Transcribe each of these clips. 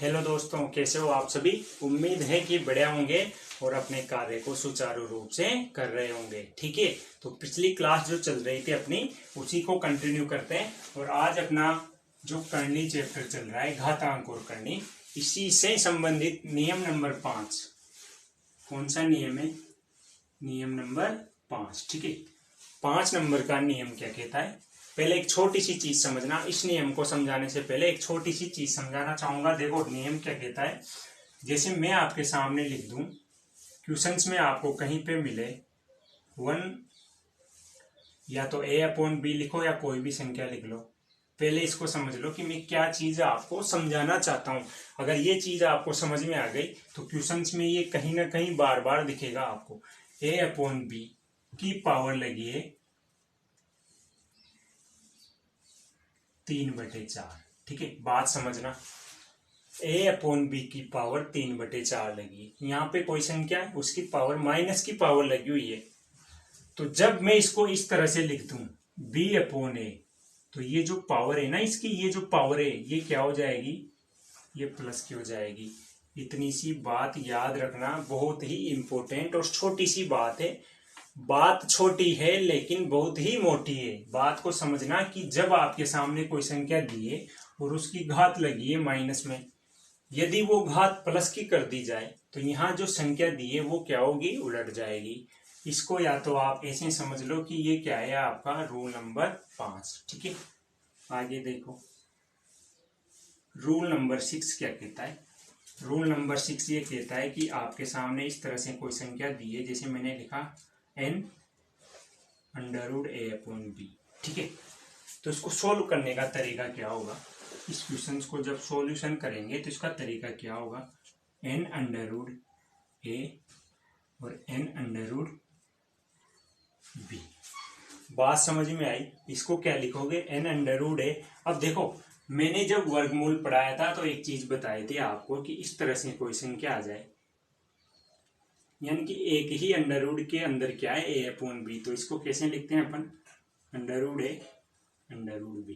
Hello दोस्तों, कैसे हो आप सभी। उम्मीद है कि बढ़िया होंगे और अपने कार्य को सुचारू रूप से कर रहे होंगे। ठीक है, तो पिछली क्लास जो चल रही थी अपनी, उसी को कंटिन्यू करते हैं। और आज अपना जो करनी चैप्टर चल रहा है, घातांक और करनी, इसी से संबंधित नियम नंबर 5। कौन सा नियम है? नियम नंबर 5। ठीक है, 5 नंबर का नियम क्या कहता है? पहले एक छोटी सी चीज समझना। इस नियम को समझाने से पहले एक छोटी सी चीज समझाना चाहूंगा। देखो, नियम क्या कहता है। जैसे मैं आपके सामने लिख दूं, क्वेश्चंस में आपको कहीं पे मिले 1, या तो a/b लिखो या कोई भी संख्या लिख लो। पहले इसको समझ लो कि मैं क्या चीज आपको समझाना चाहता हूं। अगर ये चीज आपको समझ में आ गई तो क्वेश्चंस में ये कहीं ना कहीं बार बार दिखेगा आपको। a/b की पावर लगी है 3/4। ठीक है, बात समझना। a/b की पावर 3/4 लगी है। यहाँ पे कोई संख्या है, उसकी पावर माइनस की पावर लगी हुई है। तो जब मैं इसको इस तरह से लिख दूं b/a, तो ये जो पावर है ना इसकी, ये जो पावर है ये क्या हो जाएगी? ये प्लस की हो जाएगी। इतनी सी बात याद रखना, बहुत ही इंपॉर्टेंट और छोटी सी बात है। बात छोटी है लेकिन बहुत ही मोटी है। बात को समझना कि जब आपके सामने कोई संख्या दी है और उसकी घात लगी है माइनस में, यदि वो घात प्लस की कर दी जाए तो यहाँ जो संख्या दी है वो क्या होगी? उलट जाएगी। इसको या तो आप ऐसे समझ लो कि ये क्या है, आपका रूल नंबर 5। ठीक है, आगे देखो, रूल नंबर 6 क्या कहता है। रूल नंबर 6 ये कहता है कि आपके सामने इस तरह से कोई संख्या दी है, जैसे मैंने लिखा n√a/b। ठीक है, तो इसको सोल्व करने का तरीका क्या होगा? इस क्वेश्चन को जब सॉल्यूशन करेंगे तो इसका तरीका क्या होगा? n√a और n√b। बात समझ में आई? इसको क्या लिखोगे? n√a। अब देखो, मैंने जब वर्गमूल पढ़ाया था तो एक चीज बताई थी आपको कि इस तरह से कोई संख्या आ जाए, यानी कि एक ही अंडर के अंदर क्या है? a/b। तो इसको कैसे लिखते हैं अपन? √a√b।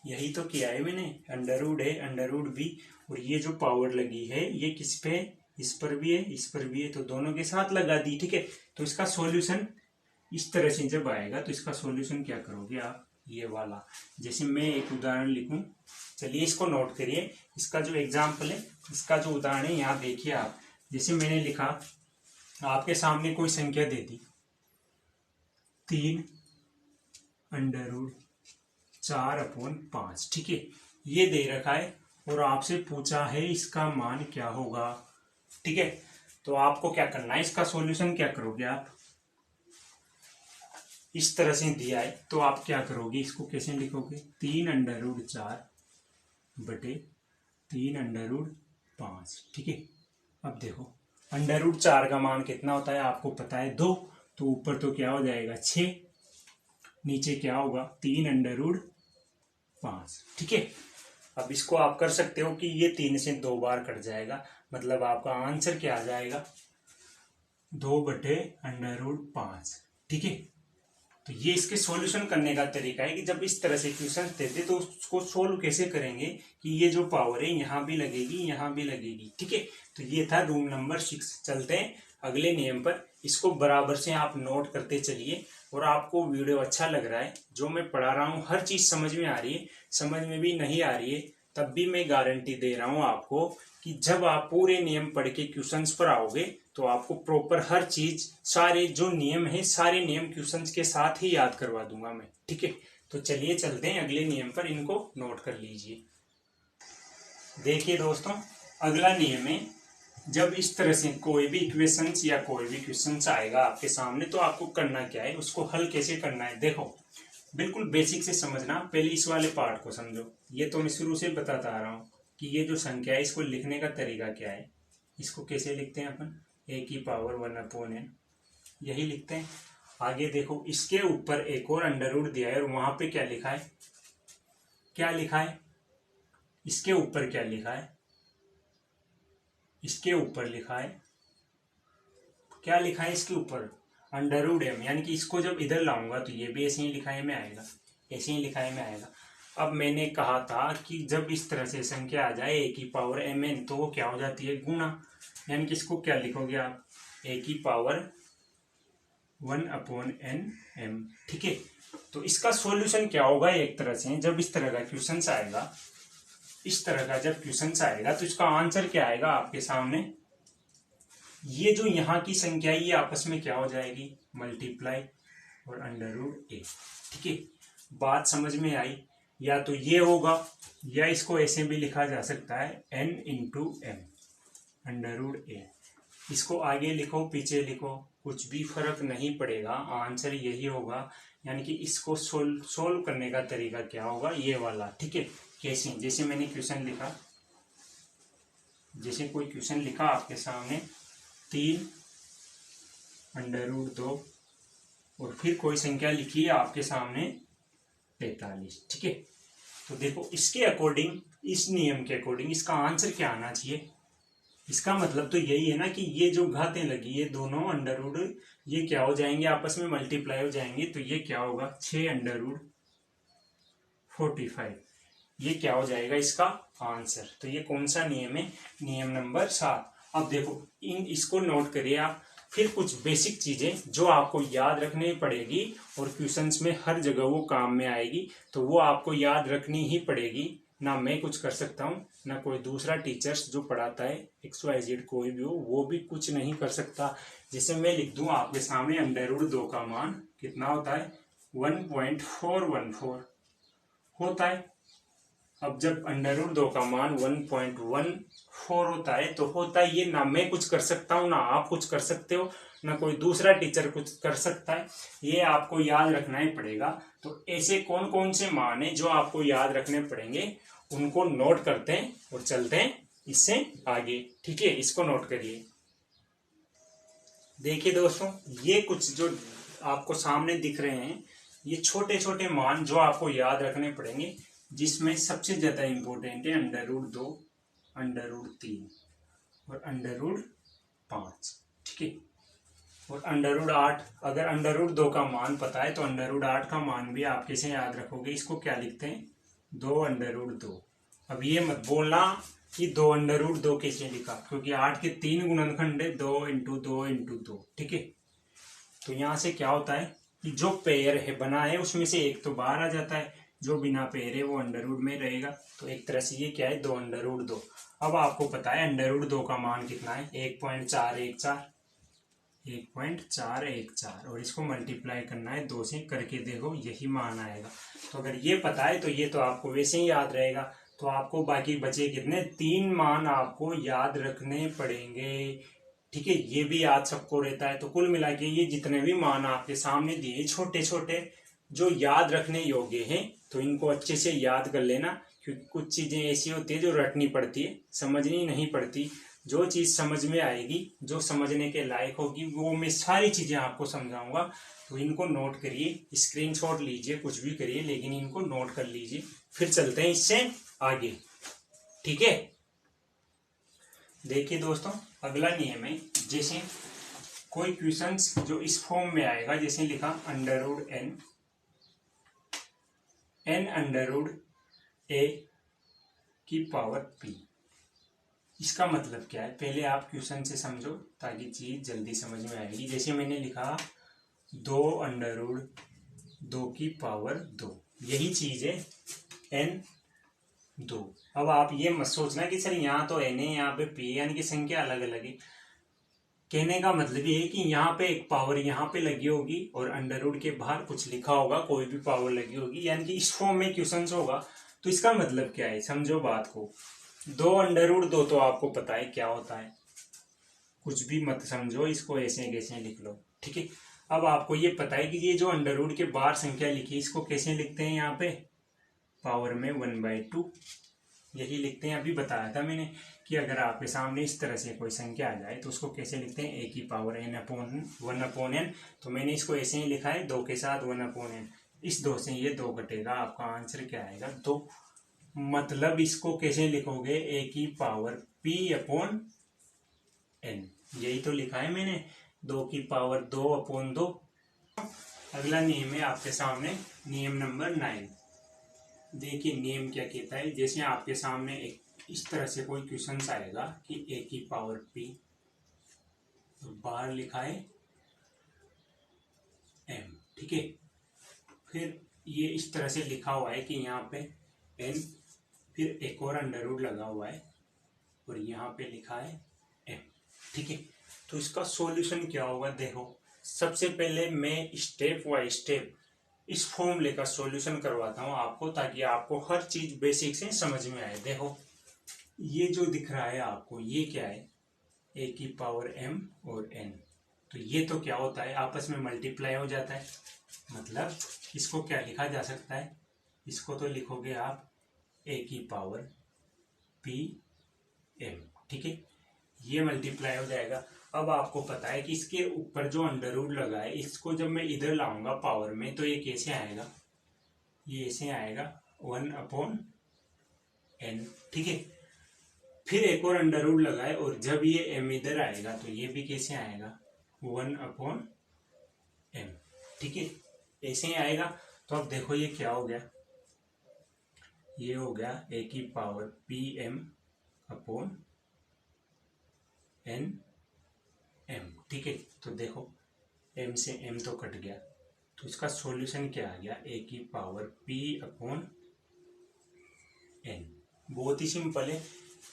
यही तो किया है मैंने, √a√b। और ये जो पावर लगी है ये किस पे? इस पर भी है, इस पर भी है, तो दोनों के साथ लगा दी। ठीक है, तो इसका सॉल्यूशन इस तरह से जब आएगा तो इसका सॉल्यूशन क्या करोगे आप? ये वाला। जैसे मैं एक उदाहरण लिखूं, चलिए इसको नोट करिए। इसका जो एग्जाम्पल है, इसका जो उदाहरण है, यहाँ देखिए आप। जैसे मैंने लिखा, आपके सामने कोई संख्या दे दी 3√4/5। ठीक है, ये दे रखा है और आपसे पूछा है इसका मान क्या होगा। ठीक है, तो आपको क्या करना है? इसका सॉल्यूशन क्या करोगे आप? इस तरह से दिया है तो आप क्या करोगे? इसको कैसे लिखोगे? 3√4/3√5। ठीक है, अब देखो, √4 का मान कितना होता है आपको पता है? 2। तो ऊपर तो क्या हो जाएगा? 6। नीचे क्या होगा? 3√5। ठीक है, अब इसको आप कर सकते हो कि ये 3 से 2 बार कट जाएगा, मतलब आपका आंसर क्या आ जाएगा? 2/√5। ठीक है, तो ये इसके सॉल्यूशन करने का तरीका है कि जब इस तरह से क्वेश्चन देते तो उसको सोल्व कैसे करेंगे कि ये जो पावर है यहाँ भी लगेगी, यहाँ भी लगेगी। ठीक है, तो ये था रूल नंबर 6। चलते हैं अगले नियम पर। इसको बराबर से आप नोट करते चलिए। और आपको वीडियो अच्छा लग रहा है, जो मैं पढ़ा रहा हूँ हर चीज समझ में आ रही है, समझ में भी नहीं आ रही है तब भी मैं गारंटी दे रहा हूँ आपको कि जब आप पूरे नियम पढ़ के क्वेश्चंस पर आओगे तो आपको प्रॉपर हर चीज, सारे जो नियम है, सारे नियम क्वेश्चंस के साथ ही याद करवा दूंगा मैं। ठीक है, तो चलिए चलते हैं अगले नियम पर, इनको नोट कर लीजिए। देखिए दोस्तों, अगला नियम है, जब इस तरह से कोई भी इक्वेशंस या कोई भी क्वेश्चंस आएगा आपके सामने तो आपको करना क्या है, उसको हल कैसे करना है। देखो, बिल्कुल बेसिक से समझना। पहले इस वाले पार्ट को समझो। ये तो मैं शुरू से बताता आ रहा हूँ कि ये जो संख्या है इसको लिखने का तरीका क्या है। इसको कैसे लिखते हैं अपन? a⁴1/n, यही लिखते हैं। आगे देखो, इसके ऊपर एक और अंडर दिया है और वहां पे क्या लिखा है? क्या लिखा है? इसके ऊपर क्या लिखा है? इसके ऊपर लिखा है, क्या लिखा है इसके ऊपर? √m। यानी कि इसको जब इधर लाऊंगा तो ये भी ऐसे ही लिखाए में आएगा, ऐसे ही लिखाए में आएगा। अब मैंने कहा था कि जब इस तरह से संख्या आ जाए ए की पावर एम एन, तो वो क्या हो जाती है, गुणा। यानी कि इसको क्या लिखोगे आप, ए की पावर 1/n m। ठीक है, तो इसका सॉल्यूशन क्या होगा, एक तरह से जब इस तरह का क्वेश्चन आएगा, इस तरह का जब क्वेश्चन आएगा तो इसका आंसर क्या आएगा आपके सामने, ये जो यहाँ की संख्या ये आपस में क्या हो जाएगी, मल्टीप्लाई और √a। ठीक है, बात समझ में आई। या तो ये होगा, या इसको ऐसे भी लिखा जा सकता है n × m √a। इसको आगे लिखो पीछे लिखो, कुछ भी फर्क नहीं पड़ेगा, आंसर यही होगा। यानी कि इसको सोल्व करने का तरीका क्या होगा, ये वाला। ठीक है, कैसे, जैसे मैंने क्वेश्चन लिखा, जैसे कोई क्वेश्चन लिखा आपके सामने 3 √2 और फिर कोई संख्या लिखी है आपके सामने 45। ठीक है, तो देखो इसके अकॉर्डिंग, इस नियम के अकॉर्डिंग इसका आंसर क्या आना चाहिए। इसका मतलब तो यही है ना कि ये जो घातें लगी है दोनों √ ये क्या हो जाएंगे, आपस में मल्टीप्लाई हो जाएंगे। तो ये क्या होगा, 6 √45, ये क्या हो जाएगा इसका आंसर। तो ये कौन सा नियम है, नियम नंबर 7। अब देखो इसको नोट करिए आप। फिर कुछ बेसिक चीजें जो आपको याद रखनी पड़ेगी और क्वेश्चंस में हर जगह वो काम में आएगी, तो वो आपको याद रखनी ही पड़ेगी। ना मैं कुछ कर सकता हूँ, ना कोई दूसरा टीचर्स जो पढ़ाता है XYZ कोई भी हो, वो भी कुछ नहीं कर सकता। जैसे मैं लिख दूं आपके सामने √2 का मान कितना होता है, 1.414 होता है। अब जब √2 का मान 1.14 होता है, तो होता है ये, ना मैं कुछ कर सकता हूँ, ना आप कुछ कर सकते हो, ना कोई दूसरा टीचर कुछ कर सकता है। ये आपको याद रखना ही पड़ेगा। तो ऐसे कौन कौन से मान है जो आपको याद रखने पड़ेंगे, उनको नोट करते हैं और चलते हैं इससे आगे। ठीक है, इसको नोट करिए। देखिए दोस्तों, ये कुछ जो आपको सामने दिख रहे हैं, ये छोटे छोटे मान जो आपको याद रखने पड़ेंगे, जिसमें सबसे ज्यादा इंपॉर्टेंट है √2, √3 और √5। ठीक है, और √8। अगर √2 का मान पता है तो √8 का मान भी आप कैसे याद रखोगे, इसको क्या लिखते हैं, 2 √2। अब ये मत बोलना कि 2 √2 कैसे लिखा, क्योंकि 8 के 3 गुणनखंड है, 2 × 2 × 2। ठीक है, तो यहां से क्या होता है कि जो पेयर है बना है उसमें से एक तो बाहर आ जाता है, जो बिना पेयर है वो √ में रहेगा। तो एक तरह से ये क्या है, 2 √2। अब आपको पता है √2 का मान कितना है, 1.414 और इसको मल्टीप्लाई करना है 2 से, करके देखो यही मान आएगा। तो अगर ये पता है तो ये तो आपको वैसे ही याद रहेगा। तो आपको बाकी बचे कितने, 3 मान आपको याद रखने पड़ेंगे। ठीक है, ये भी याद सबको रहता है। तो कुल मिला के ये जितने भी मान आपके सामने दिए छोटे छोटे जो याद रखने योग्य हैं, तो इनको अच्छे से याद कर लेना। क्योंकि कुछ चीजें ऐसी होती है जो रटनी पड़ती है, समझनी नहीं पड़ती। जो चीज समझ में आएगी, जो समझने के लायक होगी, वो मैं सारी चीजें आपको समझाऊंगा। तो इनको नोट करिए, स्क्रीनशॉट लीजिए, कुछ भी करिए, लेकिन इनको नोट कर लीजिए। फिर चलते हैं इससे आगे। ठीक है, देखिए दोस्तों, अगला नियम है, जैसे कोई क्वेश्चंस जो इस फॉर्म में आएगा, जैसे लिखा √n √a की पावर p। इसका मतलब क्या है, पहले आप क्वेश्चन से समझो ताकि चीज जल्दी समझ में आएगी। जैसे मैंने लिखा 2 √2 की पावर 2, यही चीज है n2। अब आप ये मत सोचना कि सर यहाँ तो n है, यहाँ पे p है, यानी कि संख्या अलग अलग है। कहने का मतलब ये है कि यहाँ पे एक पावर यहाँ पे लगी होगी और √ के बाहर कुछ लिखा होगा, कोई भी पावर लगी होगी, यानी कि इस फॉर्म में क्वेश्चन होगा। तो इसका मतलब क्या है, समझो बात को। 2 √2 तो आपको पता है क्या होता है, कुछ भी मत समझो, इसको ऐसे कैसे लिख लो। ठीक है, अब आपको ये पता है कि ये जो √ के बाहर संख्या लिखी, इसको कैसे लिखते हैं, यहाँ पे पावर में 1/2 यही लिखते हैं। अभी बताया था मैंने कि अगर आपके सामने इस तरह से कोई संख्या आ जाए तो उसको कैसे लिखते हैं, a की पावर n/1/n। तो मैंने इसको ऐसे ही लिखा है 2 के साथ 1/n। इस 2 से ये 2 घटेगा, आपका आंसर क्या आएगा, 2। मतलब इसको कैसे लिखोगे, a की पावर p/n, यही तो लिखा है मैंने, 2 की पावर 2/2। अगला नियम है आपके सामने, नियम नंबर 9। देखिए नियम क्या कहता है, जैसे आपके सामने एक इस तरह से कोई क्वेश्चन आएगा कि a की पावर p, तो बाहर लिखा है m, ठीक है। फिर ये इस तरह से लिखा हुआ है कि यहाँ पे n, फिर एक और अंडर रूट लगा हुआ है और यहाँ पे लिखा है m, ठीक है। तो इसका सॉल्यूशन क्या होगा, देखो सबसे पहले मैं स्टेप बाय स्टेप इस फॉर्मूले का सॉल्यूशन करवाता हूँ आपको, ताकि आपको हर चीज बेसिक से समझ में आए। देखो ये जो दिख रहा है आपको, ये क्या है, a की पावर m और n, तो ये तो क्या होता है, आपस में मल्टीप्लाई हो जाता है। मतलब इसको क्या लिखा जा सकता है, इसको तो लिखोगे आप a की पावर p m, ठीक है। ये मल्टीप्लाई हो जाएगा। अब आपको पता है कि इसके ऊपर जो अंडर रूट लगा है, इसको जब मैं इधर लाऊंगा पावर में, तो ये कैसे आएगा, ये ऐसे आएगा 1/n, ठीक है। फिर एक और अंडर रूट लगा है और जब ये m इधर आएगा तो ये भी कैसे आएगा 1/m, ठीक है, ऐसे ही आएगा। तो अब देखो ये क्या हो गया, ये हो गया a की पावर pm/n m, ठीक है। तो देखो m से m तो कट गया, तो इसका सॉल्यूशन क्या आ गया, a की पावर p/n। बहुत ही सिंपल है,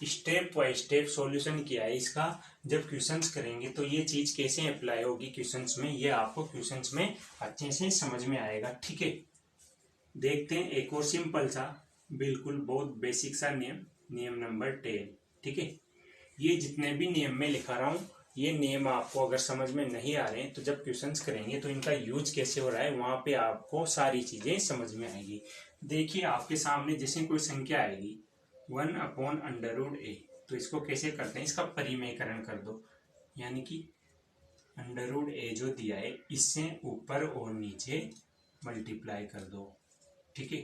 स्टेप बाय स्टेप सॉल्यूशन किया है इसका। जब क्वेश्चंस करेंगे तो ये चीज कैसे अप्लाई होगी क्वेश्चंस में, ये आपको क्वेश्चंस में अच्छे से समझ में आएगा, ठीक है। देखते हैं एक और सिंपल सा, बिल्कुल बहुत बेसिक सा नियम, नियम नंबर 10, ठीक है। ये जितने भी नियम में लिखा रहा हूँ, ये नियम आपको अगर समझ में नहीं आ रहे हैं तो जब क्वेश्चंस करेंगे तो इनका यूज कैसे हो रहा है वहां पे आपको सारी चीजें समझ में आएगी। देखिए आपके सामने जैसे कोई संख्या आएगी 1/√a, तो इसको कैसे करते हैं, इसका परिमेयकरण कर दो, यानी कि √a जो दिया है इससे ऊपर और नीचे मल्टीप्लाई कर दो, ठीक है।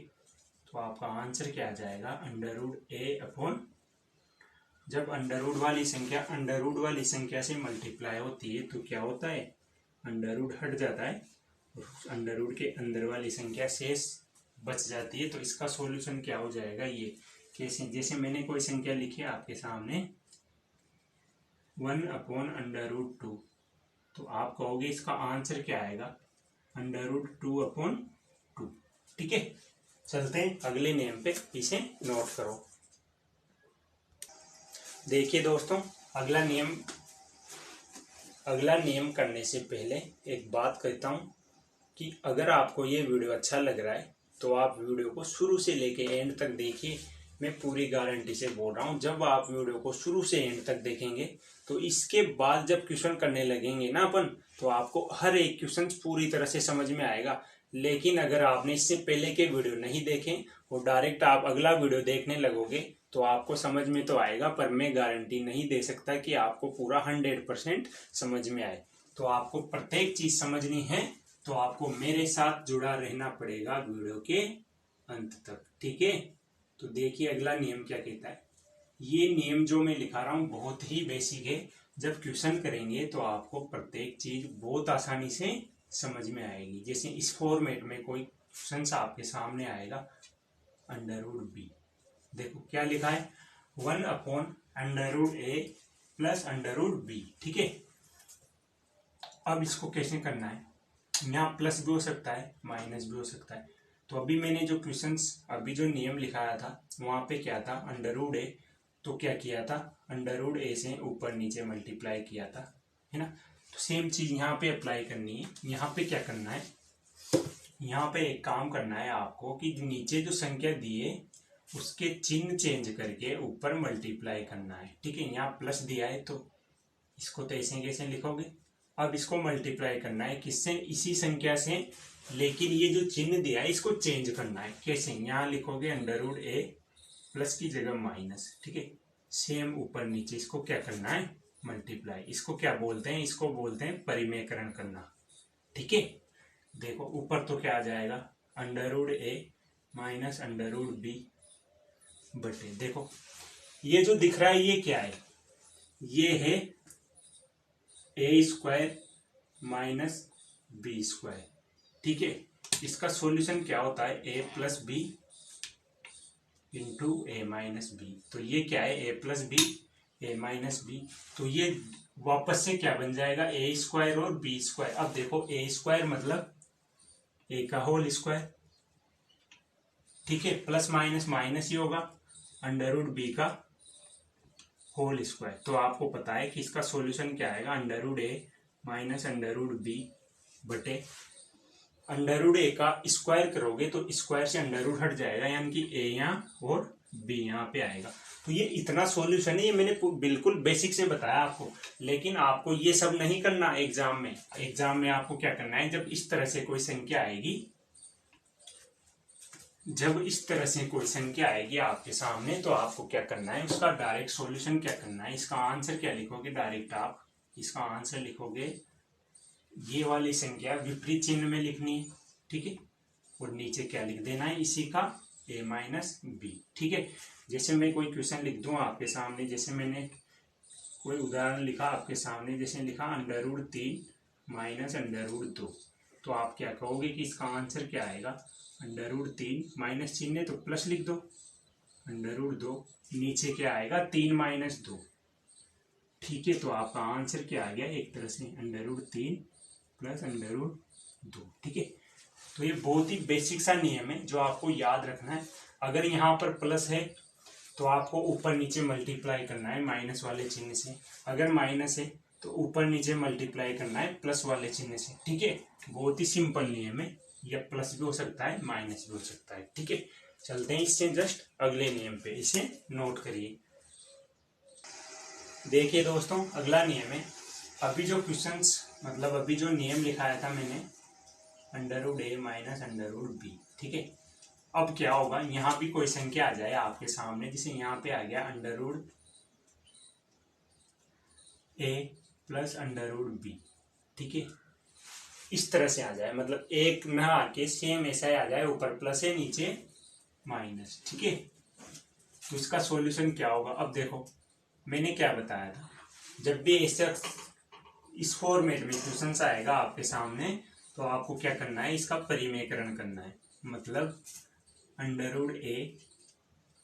तो आपका आंसर क्या आ जाएगा, √a/, जब अंडर रूट वाली संख्या से मल्टीप्लाई होती है तो क्या होता है, अंडर रूट हट जाता है और अंडर रूट के अंदर वाली संख्या शेष बच जाती है। तो इसका सॉल्यूशन क्या हो जाएगा, ये कैसे, जैसे मैंने कोई संख्या लिखी है आपके सामने 1/√2, तो आप कहोगे इसका आंसर क्या आएगा, √2/2, ठीक है। चलते हैं अगले नियम पे, इसे नोट करो। देखिए दोस्तों, अगला नियम करने से पहले एक बात कहता हूँ कि अगर आपको ये वीडियो अच्छा लग रहा है तो आप वीडियो को शुरू से लेके एंड तक देखिए। मैं पूरी गारंटी से बोल रहा हूँ, जब आप वीडियो को शुरू से एंड तक देखेंगे तो इसके बाद जब क्वेश्चन करने लगेंगे ना अपन, तो आपको हर एक क्वेश्चन पूरी तरह से समझ में आएगा। लेकिन अगर आपने इससे पहले के वीडियो नहीं देखे और डायरेक्ट आप अगला वीडियो देखने लगोगे तो आपको समझ में तो आएगा, पर मैं गारंटी नहीं दे सकता कि आपको पूरा 100% समझ में आए। तो आपको प्रत्येक चीज समझनी है तो आपको मेरे साथ जुड़ा रहना पड़ेगा वीडियो के अंत तक, ठीक है। तो देखिए अगला नियम क्या कहता है। ये नियम जो मैं लिखा रहा हूँ बहुत ही बेसिक है, जब क्वेश्चन करेंगे तो आपको प्रत्येक चीज बहुत आसानी से समझ में आएगी। जैसे इस फॉर्मेट में कोई क्वेश्चन आपके सामने आएगा √b, देखो क्या लिखा है 1/√a प्लस √b, ठीक है। अब इसको कैसे करना है, यहाँ प्लस भी हो सकता है माइनस भी हो सकता है। तो अभी मैंने जो अभी जो नियम लिखाया था वहां पे क्या था, √a, तो क्या किया था, √a से ऊपर नीचे मल्टीप्लाई किया था, है ना। तो सेम चीज यहाँ पे अप्लाई करनी है। यहाँ पे क्या करना है, यहाँ पे एक काम करना है आपको कि नीचे जो संख्या दी है उसके चिन्ह चेंज करके ऊपर मल्टीप्लाई करना है, ठीक है। यहाँ प्लस दिया है तो इसको तो ऐसे कैसे लिखोगे, अब इसको मल्टीप्लाई करना है किससे, इसी संख्या से, लेकिन ये जो चिन्ह दिया है इसको चेंज करना है। कैसे, यहाँ लिखोगे √a प्लस की जगह माइनस, ठीक है। सेम ऊपर नीचे इसको क्या करना है, मल्टीप्लाई। इसको क्या बोलते हैं, इसको बोलते हैं परिमेयकरण करना, ठीक है। देखो ऊपर तो क्या आ जाएगा, √a माइनस √b बटे, देखो ये जो दिख रहा है ये क्या है, ये है a² माइनस b², ठीक है। इसका सॉल्यूशन क्या होता है, a plus b into a minus b. तो ये क्या है, a plus b A minus b. तो ये वापस से क्या बन जाएगा, ए स्क्वायर और बी स्क्वायर। अब देखो ए स्क्वायर मतलब ए का होल स्क्वायर, ठीक है, प्लस माइनस माइनस ही होगा, अंडर रूट बी का होल स्क्वायर। तो आपको पता है कि इसका सॉल्यूशन क्या आएगा, under root A minus under root B बटे अंडर रूट ए का स्क्वायर करोगे तो स्क्वायर से अंडर रूट हट जाएगा, यानी कि ए यहाँ और बी यहाँ पे आएगा। तो ये इतना सॉल्यूशन है, ये मैंने बिल्कुल बेसिक से बताया आपको। लेकिन आपको ये सब नहीं करना एग्जाम में। एग्जाम में आपको क्या करना है, जब इस तरह से कोई संख्या आएगी, जब इस तरह से कोई संख्या आएगी आपके सामने, तो आपको क्या करना है, उसका डायरेक्ट सॉल्यूशन क्या करना है, इसका आंसर क्या लिखोगे, डायरेक्ट आप इसका आंसर लिखोगे, ये वाली संख्या विपरीत चिन्ह में लिखनी है, ठीक है, और नीचे क्या लिख देना है, इसी का ए माइनस बी, ठीक है। जैसे मैं कोई क्वेश्चन लिख दूं आपके सामने, जैसे मैंने कोई उदाहरण लिखा आपके सामने, जैसे लिखा under root 3 minus under root 2, तो आप क्या कहोगे कि इसका आंसर क्या आएगा, अंडर रूट 3 माइनस चिन्ह है तो प्लस लिख दो, अंडर रूट 2 नीचे क्या आएगा 3 माइनस 2, ठीक है। तो आपका आंसर क्या आ गया, एक तरह से under root 3 plus under root 2, ठीक है। तो ये बहुत ही बेसिक सा नियम है जो आपको याद रखना है। अगर यहाँ पर प्लस है तो आपको ऊपर नीचे मल्टीप्लाई करना है माइनस वाले चिन्ह से, अगर माइनस है तो ऊपर नीचे मल्टीप्लाई करना है प्लस वाले चिन्ह से, ठीक है। बहुत ही सिंपल नियम है, या प्लस भी हो सकता है माइनस भी हो सकता है, ठीक है। चलते हैं इससे जस्ट अगले नियम पे, इसे नोट करिए। देखिए दोस्तों, अगला नियम है, अभी जो क्वेश्चंस मतलब अभी जो नियम लिखाया था मैंने, under root A minus under root B, ठीक है। अब क्या होगा, यहाँ भी कोई संख्या आ जाए आपके सामने, जैसे यहाँ पे आ गया under root A plus under root B, ठीक है। इस तरह से आ जाए, मतलब एक न आके सेम ऐसा ही आ जाए, ऊपर प्लस है नीचे माइनस, ठीक है। तो इसका सॉल्यूशन क्या होगा, अब देखो मैंने क्या बताया था, जब भी ऐसा इस फॉर्मेट में क्वेश्चन आएगा आपके सामने, तो आपको क्या करना है, इसका परिमेयकरण करना है, मतलब under root A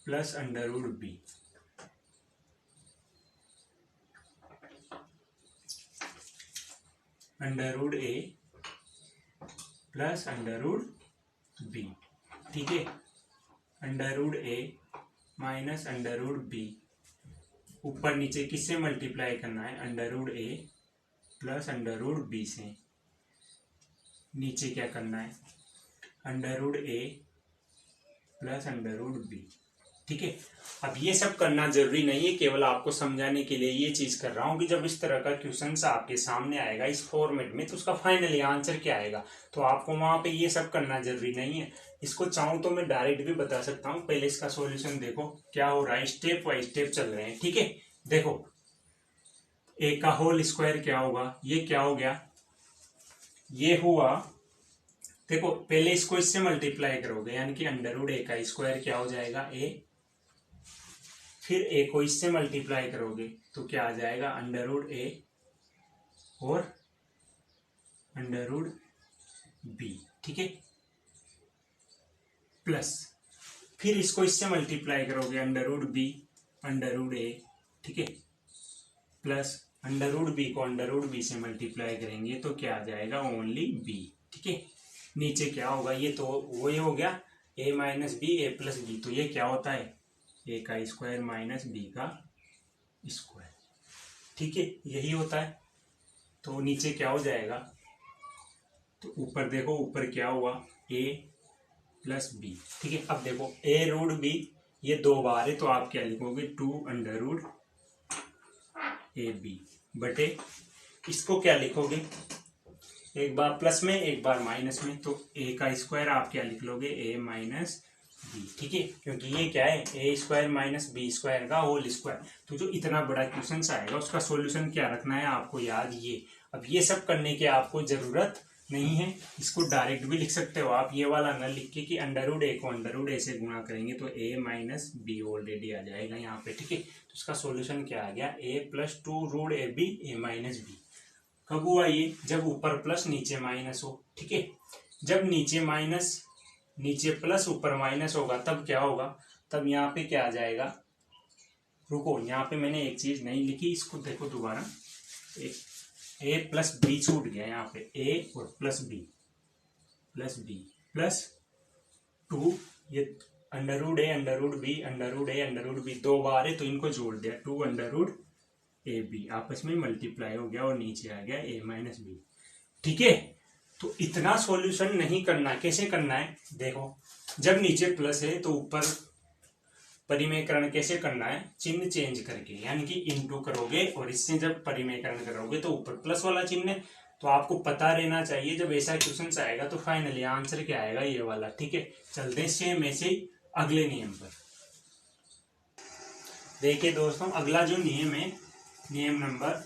plus under root B, under root A plus under root B, ठीक है। Under root A minus under root B, ऊपर नीचे किससे मल्टीप्लाई करना है, under root A plus under root B से, नीचे क्या करना है, under root A plus under root B, ठीक है। अब ये सब करना जरूरी नहीं है, केवल आपको समझाने के लिए ये चीज कर रहा हूं कि जब इस तरह का क्वेश्चन आपके सामने आएगा इस फॉर्मेट में, तो उसका फाइनली आंसर क्या आएगा, तो आपको वहां पे ये सब करना जरूरी नहीं है। इसको चाहूं तो मैं डायरेक्ट भी बता सकता हूं, पहले इसका सॉल्यूशन देखो क्या हो रहा है, स्टेप बाय स्टेप चल रहे हैं, ठीक है। देखो ए का होल स्क्वायर क्या होगा, ये क्या हो गया, ये हुआ, देखो पहले इसको इससे मल्टीप्लाई करोगे, यानी कि अंडर रूट ए का स्क्वायर क्या हो जाएगा ए, फिर ए को इससे मल्टीप्लाई करोगे तो क्या आ जाएगा अंडर रूट ए और अंडर रूट बी, ठीक है, प्लस फिर इसको इससे मल्टीप्लाई करोगे under root B under root A, ठीक है, प्लस अंडर रूट बी को अंडर रूट बी से मल्टीप्लाई करेंगे तो क्या आ जाएगा ओनली बी, ठीक है। नीचे क्या होगा, ये तो वही हो गया ए माइनस बी ए प्लस बी, तो ये क्या होता है ए का स्क्वायर माइनस बी का स्क्वायर, ठीक है, यही होता है। तो नीचे क्या हो जाएगा, तो ऊपर देखो ऊपर क्या हुआ ए प्लस बी, ठीक है। अब देखो ए रूट बी ये दो बार है, तो आप क्या लिखोगे 2 अंडर रूट ए बी बटे, इसको क्या लिखोगे, एक बार प्लस में एक बार माइनस में, तो ए का स्क्वायर आप क्या लिख लोगे ए माइनस बी, ठीक है, क्योंकि ये क्या है ए स्क्वायर माइनस बी स्क्वायर का होल स्क्वायर। तो जो इतना बड़ा क्वेश्चन आएगा उसका सॉल्यूशन क्या रखना है आपको याद, ये। अब ये सब करने की आपको जरूरत नहीं है, इसको डायरेक्ट भी लिख सकते हो आप, ये वाला न लिख के कि अंडर रूट ए को अंडर रूट ए से गुणा करेंगे तो ए माइनस बी ऑलरेडी आ जाएगा यहाँ पे, ठीक है। तो इसका सॉल्यूशन क्या आ गया A plus 2 root A B A minus B. कब हुआ ये, जब ऊपर प्लस नीचे माइनस हो, ठीक है। जब नीचे माइनस नीचे प्लस ऊपर माइनस होगा तब क्या होगा, तब यहाँ पे क्या आ जाएगा, रुको यहाँ पे मैंने एक चीज नहीं लिखी, इसको देखो दोबारा, ए प्लस बी छूट गया यहाँ पे, ए और प्लस बी प्लस 2, ये under root a under root B under root a under root b 2 बार है तो इनको जोड़ दिया, 2 अंडर रूड ए बी आपस में मल्टीप्लाई हो गया और नीचे आ गया ए माइनस बी। ठीक है, तो इतना सॉल्यूशन नहीं करना, कैसे करना है देखो, जब नीचे प्लस है तो ऊपर परिमेयकरण कैसे करना है, चिन्ह चेंज करके, यानी कि इनटू करोगे और इससे जब परिमेयकरण करोगे तो ऊपर प्लस वाला चिन्ह है। तो आपको पता रहना चाहिए जब ऐसा क्वेश्चन आएगा तो फाइनली आंसर क्या आएगा, ये वाला। ठीक है, चलते हैं सेम ऐसे ही अगले नियम पर। देखिए दोस्तों, अगला जो नियम है, नियम नंबर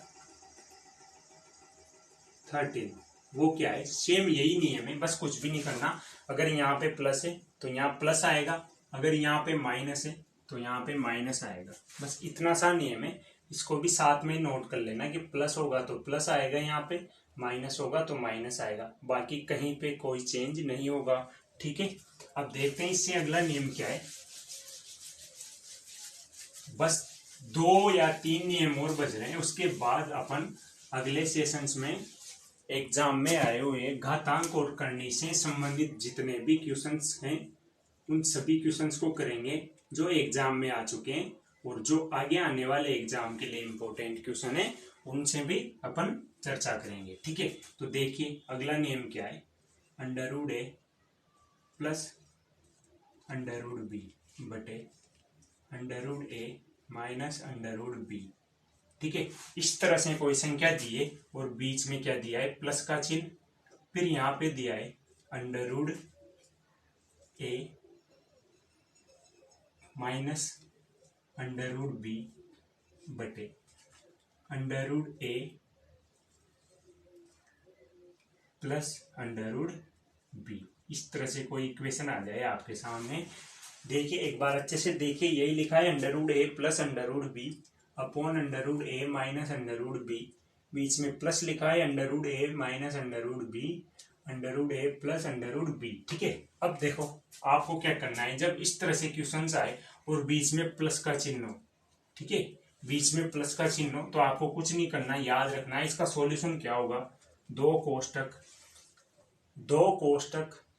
13, वो क्या है, सेम यही नियम है, बस कुछ भी नहीं करना। अगर यहाँ पे प्लस है तो यहाँ प्लस आएगा, अगर यहाँ पे माइनस है तो यहाँ पे माइनस आएगा, बस इतना सा नियम है। इसको भी साथ में नोट कर लेना कि प्लस होगा तो प्लस आएगा, यहाँ पे माइनस होगा तो माइनस आएगा, बाकी कहीं पे कोई चेंज नहीं होगा। ठीक है, अब देखते हैं इससे अगला नियम क्या है। बस 2 या 3 नियम और बच रहे हैं, उसके बाद अपन अगले सेशंस में एग्जाम में आए हुए घातांक और करनी से संबंधित जितने भी क्वेश्चंस हैं उन सभी क्वेश्चंस को करेंगे जो एग्जाम में आ चुके हैं, और जो आगे आने वाले एग्जाम के लिए इम्पोर्टेंट क्वेश्चन है उनसे भी अपन चर्चा करेंगे। ठीक है, तो देखिए अगला नियम क्या है, under root A plus under root B बटे under root A minus under root B. ठीक है, इस तरह से कोई संख्या दी है और बीच में क्या दिया है, प्लस का चिन्ह, फिर यहाँ पे दिया है under root A minus under root B बटे under root A plus under root B. इस तरह से कोई इक्वेशन आ जाए आपके सामने, देखिए एक बार अच्छे से देखिए, यही लिखा है under root A plus under root B upon under root A minus under root B, बीच में प्लस लिखा है under root A minus under root B under root A plus under root B. ठीक है, अब देखो आपको क्या करना है, जब इस तरह से क्वेश्चंस आए और बीच में प्लस का चिन्ह हो, ठीक है, बीच में प्लस का चिन्ह हो, तो आपको कुछ नहीं करना, याद रखना है इसका सॉल्यूशन क्या होगा, 2 कोष्टक।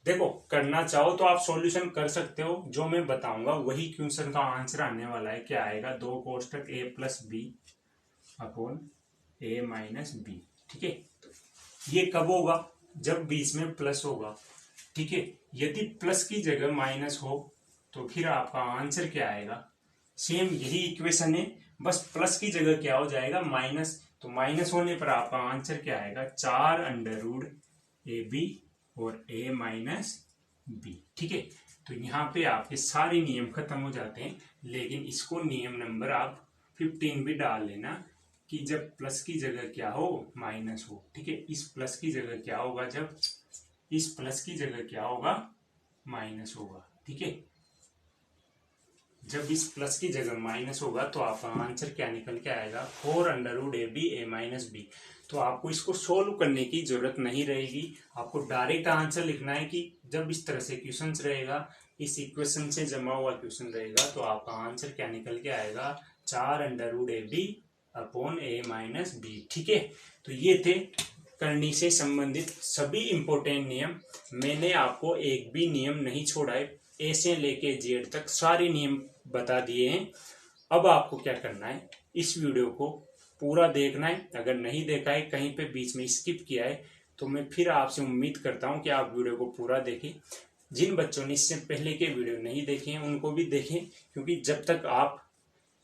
देखो करना चाहो तो आप सॉल्यूशन कर सकते हो, जो मैं बताऊंगा वही क्वेश्चन का आंसर आने वाला है। क्या आएगा, 2 कोष्टक ए plus B upon a minus b. ठीक है, तो ये कब होगा, जब बीच में प्लस होगा। ठीक है, यदि प्लस की जगह माइनस हो तो फिर आपका आंसर क्या आएगा, सेम यही इक्वेशन है, बस प्लस की जगह क्या हो जाएगा, माइनस। तो माइनस होने पर आपका आंसर क्या आएगा, 4 अंडर रूड ए बी और ए माइनस बी। ठीक है, तो यहाँ पे आपके सारे नियम खत्म हो जाते हैं, लेकिन इसको नियम नंबर आप 15 भी डाल लेना कि जब प्लस की जगह क्या हो, माइनस हो। ठीक है, इस प्लस की जगह क्या होगा, जब इस प्लस की जगह क्या होगा, माइनस होगा। ठीक है, जब इस प्लस की जगह माइनस होगा तो आपका आंसर क्या निकल के आएगा, 4 under root a B A minus b. तो आपको इसको सोल्व करने की जरूरत नहीं रहेगी, आपको डायरेक्ट आंसर लिखना है कि जब इस तरह से क्वेश्चन रहेगा, इस इक्वेशन से जमा हुआ क्वेश्चन रहेगा, तो आपका आंसर क्या निकल के आएगा, 4 under root a b upon a minus b. ठीक है, तो ये थे करनी से संबंधित सभी इंपॉर्टेंट नियम। मैंने आपको एक भी नियम नहीं छोड़ा है, ए से लेके जेड तक सारे नियम बता दिए हैं। अब आपको क्या करना है, इस वीडियो को पूरा देखना है, अगर नहीं देखा है, कहीं पे बीच में स्किप किया है, तो मैं फिर आपसे उम्मीद करता हूं कि आप वीडियो को पूरा देखें। जिन बच्चों ने इससे पहले के वीडियो नहीं देखे हैं उनको भी देखें, क्योंकि जब तक आप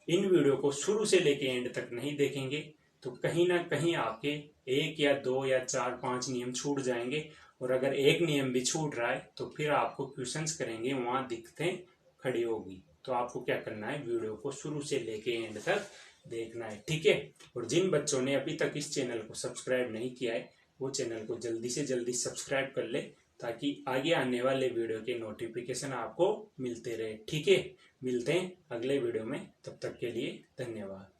इन वीडियो को शुरू से लेके एंड तक नहीं देखेंगे तो कहीं ना कहीं आपके 1 या 2 या 4 5 नियम छूट जाएंगे, और अगर एक नियम भी छूट रहा है तो फिर आपको क्वेश्चंस करेंगे वहां दिक्कतें खड़ी होगी। तो आपको क्या करना है, वीडियो को शुरू से लेके एंड तक देखना है। ठीक है, और जिन बच्चों ने अभी तक इस चैनल को सब्सक्राइब नहीं किया है वो चैनल को जल्दी से जल्दी सब्सक्राइब कर ले, ताकि आगे आने वाले वीडियो के नोटिफिकेशन आपको मिलते रहे। ठीक है, मिलते हैं अगले वीडियो में, तब तक के लिए धन्यवाद।